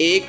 $1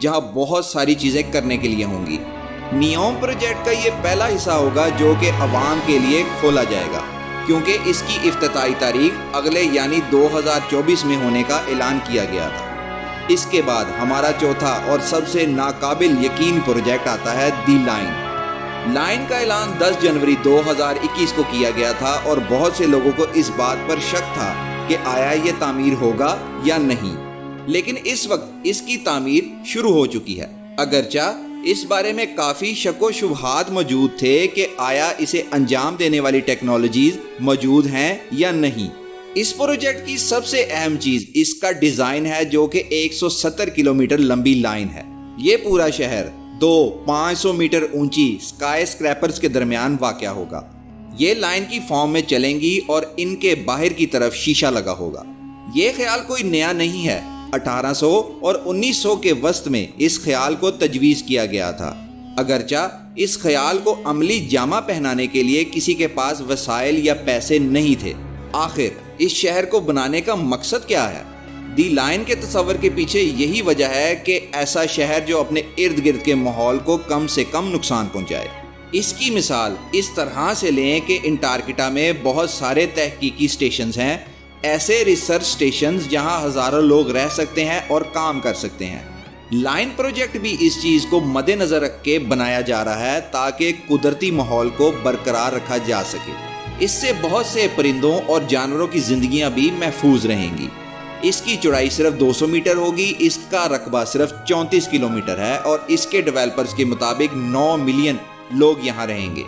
جہاں بہت ساری چیزیں کرنے کے لیے ہوں گی۔ نیوم پروجیکٹ کا یہ پہلا حصہ ہوگا جو کہ عوام کے لیے کھولا جائے گا، کیونکہ اس کی افتتاحی تاریخ اگلے یعنی 2024 میں ہونے کا اعلان کیا گیا تھا۔ اس کے بعد ہمارا چوتھا اور سب سے ناقابل یقین پروجیکٹ آتا ہے دی لائن کا اعلان 10 جنوری 2021 کو کیا گیا تھا اور بہت سے لوگوں کو اس بات پر شک تھا کہ آیا یہ تعمیر ہوگا یا نہیں، لیکن اس وقت اس کی تعمیر شروع ہو چکی ہے، اگرچہ اس بارے میں کافی شک و شبہات موجود تھے کہ آیا اسے انجام دینے والی ٹیکنالوجیز موجود ہیں یا نہیں۔ اس پروجیکٹ کی سب سے اہم چیز اس کا ڈیزائن ہے جو کہ 170 کلومیٹر لمبی لائن ہے۔ یہ پورا شہر 500 میٹر اونچی سکائی اسکریپرز کے درمیان واقع ہوگا۔ یہ لائن کی فارم میں چلیں گی اور ان کے باہر کی طرف شیشہ لگا ہوگا۔ یہ خیال کوئی نیا نہیں ہے، 1800 اور 1900 کے وسط میں اس خیال کو تجویز کیا گیا تھا، اگرچہ اس خیال کو عملی جامہ پہنانے کے لیے کسی کے پاس وسائل یا پیسے نہیں تھے۔ آخر اس شہر کو بنانے کا مقصد کیا ہے؟ دی لائن کے تصور کے پیچھے یہی وجہ ہے کہ ایسا شہر جو اپنے ارد گرد کے ماحول کو کم سے کم نقصان پہنچائے۔ اس کی مثال اس طرح سے لیں کہ انٹارکٹا میں بہت سارے تحقیقی سٹیشنز ہیں، ایسے ریسرچ سٹیشنز جہاں ہزاروں لوگ رہ سکتے ہیں اور کام کر سکتے ہیں۔ لائن پروجیکٹ بھی اس چیز کو مد نظر رکھ کے بنایا جا رہا ہے تاکہ قدرتی ماحول کو برقرار رکھا جا سکے۔ اس سے بہت سے پرندوں اور جانوروں کی زندگیاں بھی محفوظ رہیں گی۔ اس کی چوڑائی صرف 200 میٹر ہوگی، اس کا رقبہ صرف 34 کلومیٹر ہے اور اس کے ڈیولپرز کے مطابق 9 ملین لوگ یہاں رہیں گے۔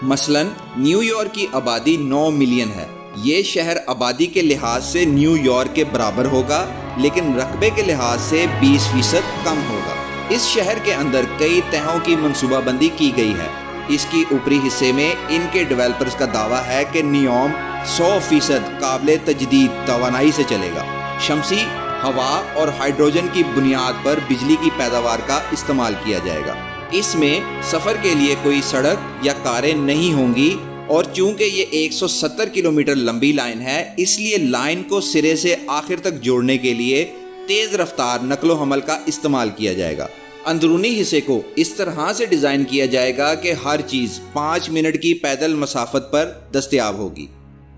مثلا نیو یارک کی آبادی 9 ملین ہے۔ یہ شہر آبادی کے لحاظ سے نیو یارک کے برابر ہوگا، لیکن رقبے کے لحاظ سے 20% کم ہوگا۔ اس شہر کے اندر کئی تہوں کی منصوبہ بندی کی گئی ہے۔ اس کی اوپری حصے میں ان کے ڈیولپرز کا دعویٰ ہے کہ نیوم 100% قابل تجدید توانائی سے چلے گا۔ شمسی، ہوا اور ہائیڈروجن کی بنیاد پر بجلی کی پیداوار کا استعمال کیا جائے گا۔ اس میں سفر کے لیے کوئی سڑک یا کاریں نہیں ہوں گی، اور چونکہ یہ 170 کلومیٹر لمبی لائن ہے، اس لیے لائن کو سرے سے آخر تک جوڑنے کے لیے تیز رفتار نقل و حمل کا استعمال کیا جائے گا۔ اندرونی حصے کو اس طرح سے ڈیزائن کیا جائے گا کہ ہر چیز 5 منٹ کی پیدل مسافت پر دستیاب ہوگی۔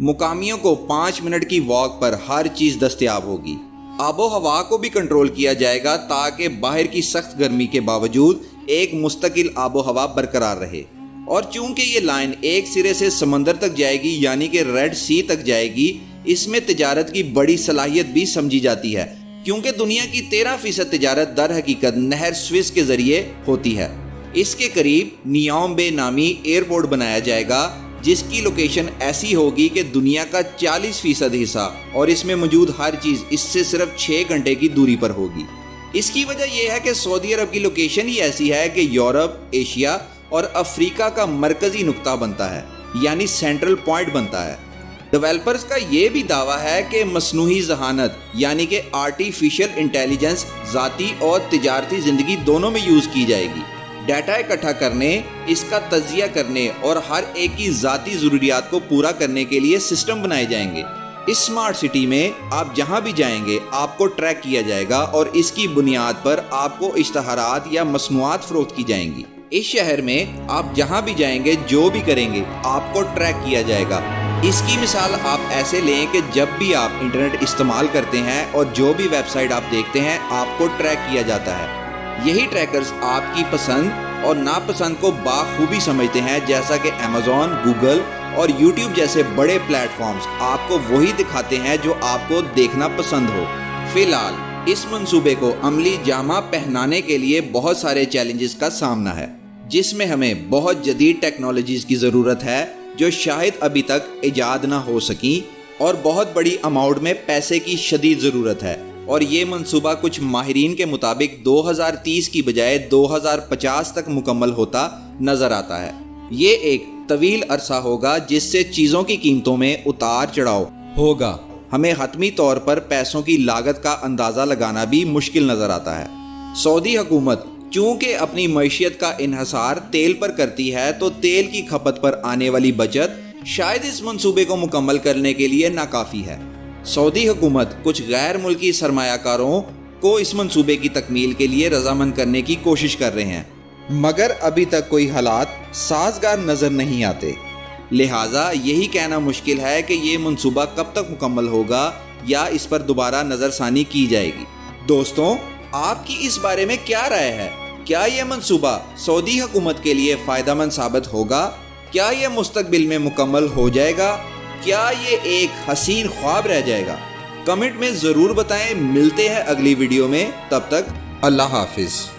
مقامیوں کو 5 منٹ کی واک پر ہر چیز دستیاب ہوگی۔ آب و ہوا کو بھی کنٹرول کیا جائے گا تاکہ باہر کی سخت گرمی کے باوجود ایک مستقل آب و ہوا برقرار رہے۔ اور چونکہ یہ لائن ایک سرے سے سمندر تک جائے گی یعنی کہ ریڈ سی تک جائے گی، اس میں تجارت کی بڑی صلاحیت بھی سمجھی جاتی ہے، کیونکہ دنیا کی 13% تجارت در حقیقت نہر سوئس کے ذریعے ہوتی ہے۔ اس کے قریب نیوم بے نامی ایئرپورٹ بنایا جائے گا، جس کی لوکیشن ایسی ہوگی کہ دنیا کا 40% حصہ اور اس میں موجود ہر چیز اس سے صرف 6 گھنٹے کی دوری پر ہوگی۔ اس کی وجہ یہ ہے کہ سعودی عرب کی لوکیشن ہی ایسی ہے کہ یورپ، ایشیا اور افریقہ کا مرکزی نقطہ بنتا ہے، یعنی سینٹرل پوائنٹ بنتا ہے۔ ڈیولپرز کا یہ بھی دعویٰ ہے کہ مصنوعی ذہانت یعنی کہ آرٹیفیشل انٹیلیجنس ذاتی اور تجارتی زندگی دونوں میں یوز کی جائے گی۔ ڈیٹا اکٹھا کرنے، اس کا تجزیہ کرنے اور ہر ایک کی ذاتی ضروریات کو پورا کرنے کے لیے سسٹم بنائے جائیں گے۔ اس سمارٹ سٹی میں آپ جہاں بھی جائیں گے آپ کو ٹریک کیا جائے گا اور اس کی بنیاد پر آپ کو اشتہارات یا مصنوعات فروخت کی جائیں گی۔ اس شہر میں آپ جہاں بھی جائیں گے جو بھی کریں گے آپ کو ٹریک کیا جائے گا۔ اس کی مثال آپ ایسے لیں کہ جب بھی آپ انٹرنیٹ استعمال کرتے ہیں اور جو بھی ویب سائٹ آپ دیکھتے ہیں آپ کو ٹریک کیا جاتا ہے۔ یہی ٹریکرز آپ کی پسند اور ناپسند کو بخوبی سمجھتے ہیں، جیسا کہ Amazon، گوگل اور یوٹیوب جیسے بڑے پلیٹ فارمز آپ کو وہی دکھاتے ہیں جو آپ کو دیکھنا پسند ہو۔ فی الحال اس منصوبے کو عملی جامہ پہنانے کے لیے بہت سارے چیلنجز کا سامنا ہے، جس میں ہمیں بہت جدید ٹیکنالوجیز کی ضرورت ہے جو شاید ابھی تک ایجاد نہ ہو سکیں، اور بہت بڑی اماؤنٹ میں پیسے کی شدید ضرورت ہے، اور یہ منصوبہ کچھ ماہرین کے مطابق 2030 کی بجائے 2050 تک مکمل ہوتا نظر آتا ہے۔ یہ ایک طویل عرصہ ہوگا جس سے چیزوں کی قیمتوں میں اتار چڑھاؤ ہوگا۔ ہمیں حتمی طور پر پیسوں کی لاگت کا اندازہ لگانا بھی مشکل نظر آتا ہے۔ سعودی حکومت چونکہ اپنی معیشت کا انحصار تیل پر کرتی ہے، تو تیل کی کھپت پر آنے والی بچت شاید اس منصوبے کو مکمل کرنے کے لیے ناکافی ہے۔ سعودی حکومت کچھ غیر ملکی سرمایہ کاروں کو اس منصوبے کی تکمیل کے لیے رضامند کرنے کی کوشش کر رہے ہیں، مگر ابھی تک کوئی حالات سازگار نظر نہیں آتے۔ لہٰذا یہی کہنا مشکل ہے کہ یہ منصوبہ کب تک مکمل ہوگا یا اس پر دوبارہ نظر ثانی کی جائے گی۔ دوستوں، آپ کی اس بارے میں کیا رائے ہے؟ کیا یہ منصوبہ سعودی حکومت کے لیے فائدہ مند ثابت ہوگا؟ کیا یہ مستقبل میں مکمل ہو جائے گا؟ کیا یہ ایک حسین خواب رہ جائے گا؟ کمنٹ میں ضرور بتائیں۔ ملتے ہیں اگلی ویڈیو میں، تب تک اللہ حافظ۔